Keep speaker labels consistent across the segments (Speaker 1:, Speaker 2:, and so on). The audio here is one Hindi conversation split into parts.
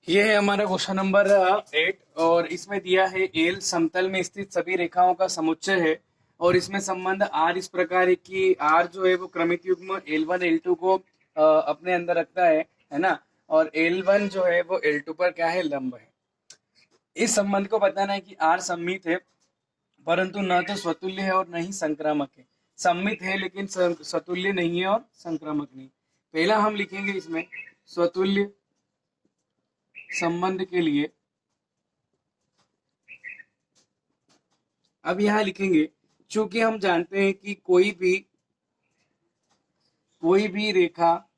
Speaker 1: ये है हमारा क्वेश्चन नंबर 8 और इसमें दिया है एल समतल में स्थित सभी रेखाओं का समुच्चय है और इसमें संबंध आर इस प्रकार है कि आर जो है वो क्रमित युग्म L1 L2 को अपने अंदर रखता है ना। और L1 जो है वो L2 पर क्या है, लंब है। इस संबंध को बताना है कि आर सममित है परंतु न तो स्वतुल्य है और न ही संक्रामक है। सममित है लेकिन स्वतुल्य नहीं है और संक्रामक नहीं। पहला हम लिखेंगे इसमें स्वतुल्य संबंध के लिए। अब यहां लिखेंगे चूंकि हम जानते हैं कि कोई भी रेखा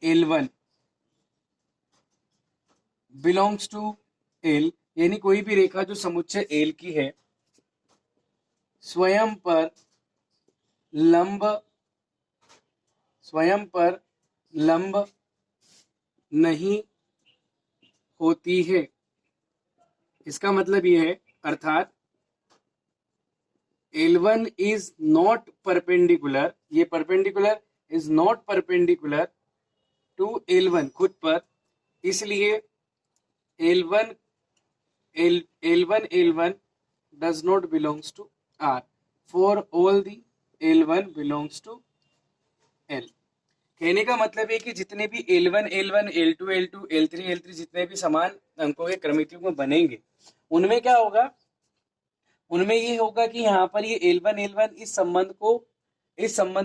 Speaker 1: L1 बिलोंग्स टू L, यानी कोई भी रेखा जो समुच्चय L की है स्वयं पर लंब नहीं होती है। इसका मतलब यह है, अर्थात L1 इज नॉट परपेंडिकुलर, ये perpendicular is not perpendicular to L1 खुद पर, इसलिए L1 does not belongs to R for all the L1 belongs to L। कहने का मतलब है कि जितने भी L1 L2 L3 जितने भी समान अंकों के क्रमिक युग्म बनेंगे उनमें क्या होगा, उनमें ये होगा कि यहाँ पर ये L1 इस संबंध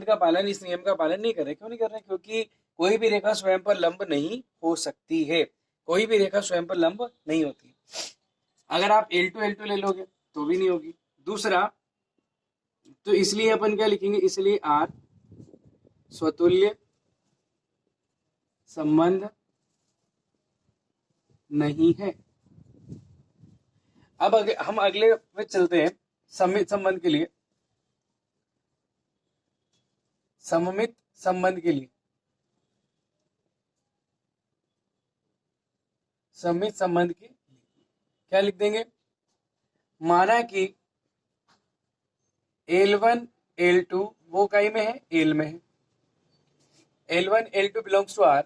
Speaker 1: का पालन, इस नियम का पालन नहीं कर रहे। क्यों नहीं कर रहे? क्योंकि कोई भी रेखा स्वयं पर लंब नहीं हो सकती है, कोई भी रेखा स्वयं पर लंब नहीं होती। अगर आप L2 ले लोगे तो भी नहीं होगी। दूसरा, तो इसलिए अपन क्या लिखेंगे, इसलिए R स्वतुल्य संबंध नहीं है। अब हम अगले में चलते हैं सममित संबंध के लिए। सममित संबंध के लिए सममित संबंध की क्या लिख देंगे, माना कि L1 L2 वो कई में है, L में है। L1 L2 belongs to R,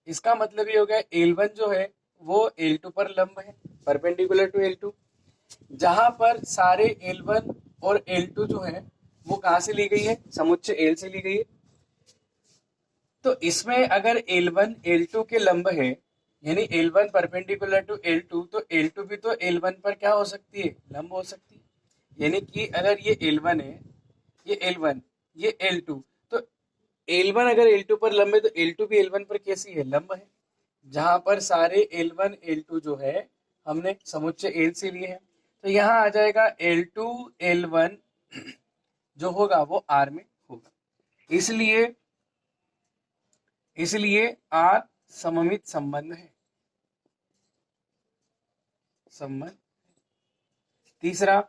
Speaker 1: इसका मतलब ये हो गया L1 जो है वो L2 पर लंब है, परपेंडिकुलर टू L2। जहां पर सारे L1 और L2 जो है वो कहां से ली गई है, समुच्चय L से ली गई है। तो इसमें अगर L1 L2 के लंब है, यानी L1 परपेंडिकुलर टू L2, तो L2 भी तो L1 पर क्या हो सकती है, लंब हो सकती है। यानी कि अगर ये L1 है, ये L1, ये L2, तो L1 अगर L2 पर लंब है तो L2 भी L1 पर कैसी है, लंब है। जहां पर सारे L1 L2 जो है हमने समुच्चय L से लिए हैं, तो यहाँ आ जाएगा L2 L1 जो होगा वो R में होगा। इसलिए R सममित संबंध है, संबंध। तीसरा,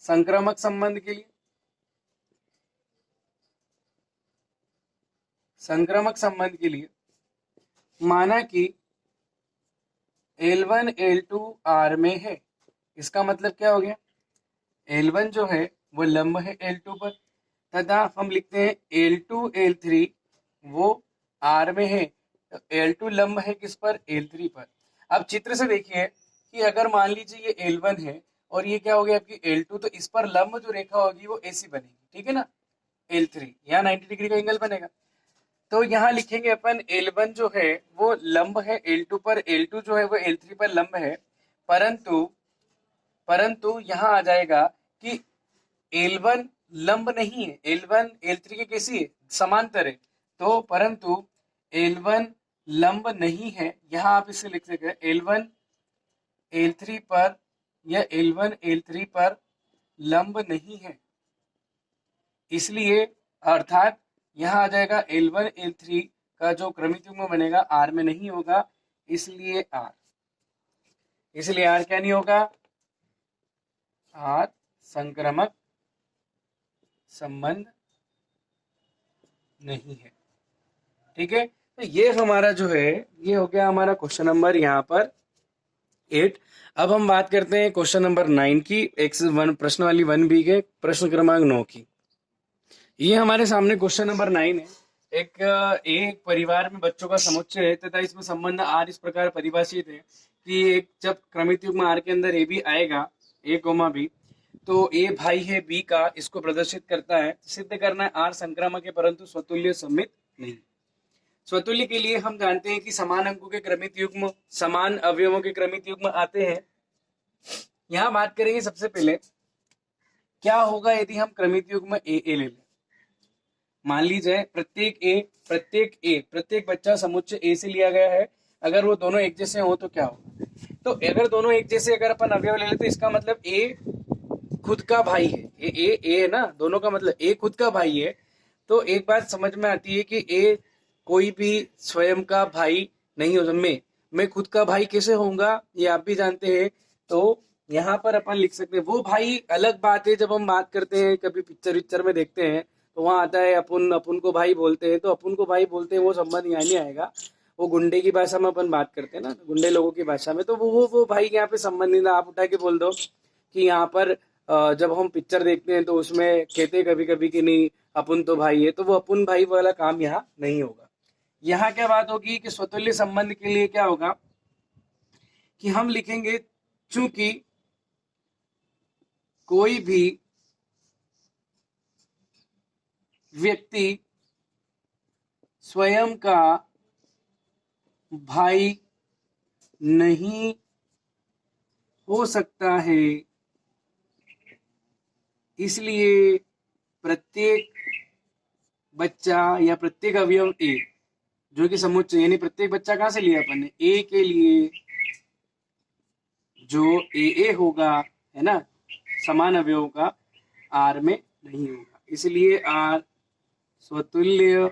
Speaker 1: संक्रामक संबंध के लिए। संक्रामक संबंध के लिए माना कि L1 L2 R में है, इसका मतलब क्या हो गया, L1 जो है वो लंब है L2 पर, तथा हम लिखते हैं L2 L3 वो R में है, तो L2 लंब है किस पर, L3 पर। अब चित्र से देखिए कि अगर मान लीजिए ये L1 है और ये क्या हो गया आपकी L2, तो इस पर लंब जो रेखा होगी वो ऐसी बनेगी, ठीक है ना, L3, यहाँ 90 डिग्री का एंगल बनेगा। तो यहाँ लिखेंगे अपन L1 जो है वो लंब है L2 पर, L2 जो है वो L3 पर लंब है, परंतु यहाँ आ जाएगा कि L1 लंब नहीं है, L1 L3 के कैसी है, समांतर है। तो परंतु L1 लंब नहीं है, यहाँ आप इसे लिख सकते हैं L1 L3 पर या L1 L3 पर लंब नहीं है, इसलिए अर्थात यहाँ आ जाएगा L1 L3 का जो क्रमिक युग्म बनेगा R में नहीं होगा, इसलिए R क्या नहीं होगा, R संक्रामक संबंध नहीं है। ठीक है, तो ये हमारा जो है ये हो गया हमारा क्वेश्चन नंबर यहाँ पर 8। अब हम बात करते हैं क्वेश्चन नंबर 9 की, एक्सरसाइज 1 प्रश्न वाली 1B के प्रश्न क्रमांक 9 की। ये हमारे सामने क्वेश्चन नंबर 9 है। एक परिवार में बच्चों का समुच्चय है तथा इसमें संबंध आर इस प्रकार परिभाषित है कि एक जब क्रमित युग्म आर के अंदर ए भी आएगा, ए कोमा बी, तो ए भाई है बी का, इसको प्रदर्शित करता है। सिद्ध करना है आर संक्रामक है परंतु स्वतुल्य सममित नहीं। स्वतुल्य के लिए हम जानते हैं कि समान अंकों के क्रमित युग्म समान अवयवों के क्रमित युग्म आते हैं। यहां बात करेंगे सबसे पहले क्या होगा यदि हम क्रमित युग्म ए ले लें। मान लीजिए प्रत्येक बच्चा समुच्चय ए से लिया गया है, अगर वो दोनों एक जैसे हो तो क्या होगा। तो अगर दोनों एक जैसे अगर अपन अवयव ले लें तो इसका मतलब ए खुद का भाई है, ए है ना, दोनों का मतलब ए खुद का भाई है। तो एक बात समझ में आती है कि ए कोई भी स्वयं का भाई नहीं हो। मैं खुद का भाई कैसे होऊंगा ये आप भी जानते हैं। तो यहाँ पर अपन लिख सकते हैं वो भाई। अलग बात है जब हम बात करते हैं कभी पिक्चर में देखते हैं तो वहां आता है अपन को भाई बोलते हैं, तो अपन को भाई बोलते हैं वो संबंध यहाँ नहीं आएगा। वो गुंडे की भाषा में अपन बात करते हैं ना, गुंडे लोगों की भाषा में, तो वो भाई यहाँ पे संबंध नहीं। आप उठा के बोल दो कि यहाँ पर जब हम पिक्चर देखते हैं तो उसमें कहते हैं कभी कभी कि नहीं अपन तो भाई है, तो वो अपन भाई वाला काम यहाँ नहीं होगा। यहाँ क्या बात होगी कि स्वतुल्य संबंध के लिए क्या होगा कि हम लिखेंगे चूंकि कोई भी व्यक्ति स्वयं का भाई नहीं हो सकता है, इसलिए प्रत्येक बच्चा या प्रत्येक अवयव ए जो कि समुच्चय यानी प्रत्येक बच्चा कहां से लिया अपन ने ए के लिए जो ए होगा है ना समान अवयवों का आर में नहीं होगा, इसलिए आर स्वतुल्य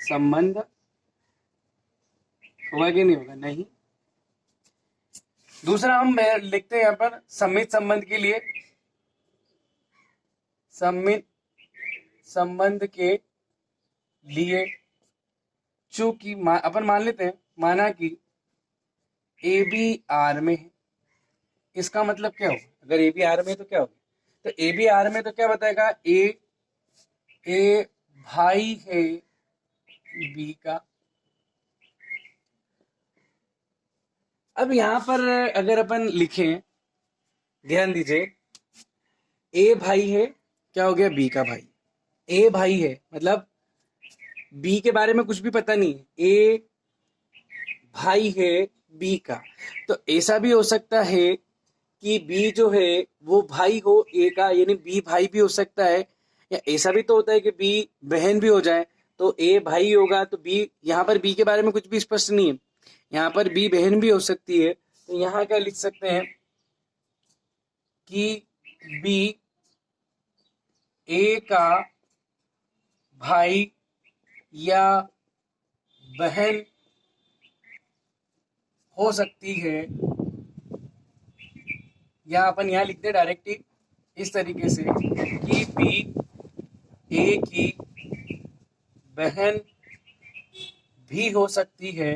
Speaker 1: संबंध होगा कि नहीं होगा, नहीं। दूसरा हम लिखते हैं यहाँ पर सममित संबंध के लिए। सममित संबंध के लिए चूंकि अपन मान लेते हैं माना कि ए बी आर में है, इसका मतलब क्या होगा अगर ए बी आर में है तो क्या होगा, तो ए बी आर में तो क्या बताएगा ए भाई है बी का। अब यहां पर अगर अपन लिखें ध्यान दीजिए ए भाई है क्या हो गया बी का भाई, ए भाई है मतलब बी के बारे में कुछ भी पता नहीं, ए भाई है बी का। तो ऐसा भी हो सकता है कि बी जो है वो भाई हो ए का, यानी बी भाई भी हो सकता है, या ऐसा भी तो होता है कि बी बहन भी हो जाए, तो ए भाई होगा तो बी, यहाँ पर बी के बारे में कुछ भी स्पष्ट नहीं है, यहाँ पर बी बहन भी हो सकती है। तो यहाँ क्या लिख सकते हैं कि बी ए का भाई या बहन हो सकती है, या अपन यहाँ लिखते हैं डायरेक्टली इस तरीके से कि बी ए की बहन भी हो सकती है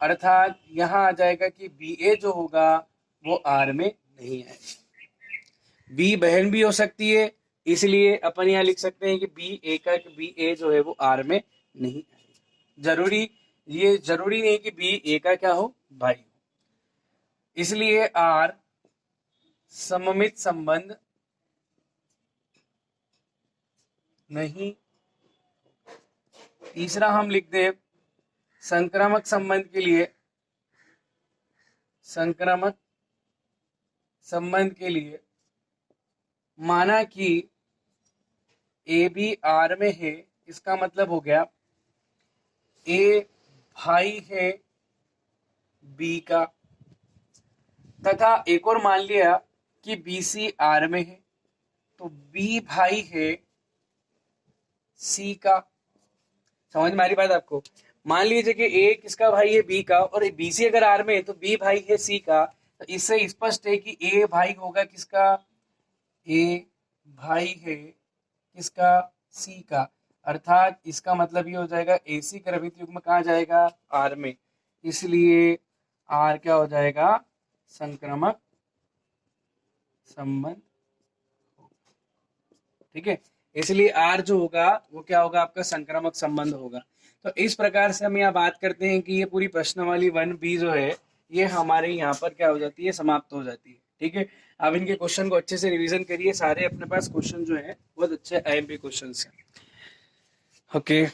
Speaker 1: अर्थात यहाँ आ जाएगा कि बी ए जो होगा वो आर में नहीं है। बी बहन भी हो सकती है, इसलिए अपन यहाँ लिख सकते हैं कि बी ए जो है वो आर में नहीं है। ये जरूरी नहीं कि बी ए का क्या हो भाई हो, इसलिए आर सममित संबंध नहीं। तीसरा हम लिख दे संक्रामक संबंध के लिए, संक्रामक संबंध के लिए माना कि ए बी आर में है, इसका मतलब हो गया ए भाई है बी का, तथा एक और मान लिया कि बी सी आर में है तो बी भाई है सी का। समझ में आ रही बात आपको। मान लीजिए कि ए किसका भाई है बी का, और बी सी अगर आर में है तो बी भाई है सी का, तो इससे स्पष्ट है कि ए भाई होगा किसका, ए भाई है किसका सी का, अर्थात इसका मतलब ये हो जाएगा ए सी क्रमित युग्म कहाँ जाएगा आर में, इसलिए आर क्या हो जाएगा संक्रामक संबंध। ठीक है, इसलिए आर जो होगा वो क्या होगा, आपका संक्रामक संबंध होगा। तो इस प्रकार से हम यहाँ बात करते हैं कि ये पूरी प्रश्नावली 1B जो है ये हमारे यहाँ पर क्या हो जाती है, समाप्त हो जाती है। ठीक है, अब इनके क्वेश्चन को अच्छे से रिवीजन करिए, सारे अपने पास क्वेश्चन जो है बहुत अच्छे IMP क्वेश्चन हैं। ओके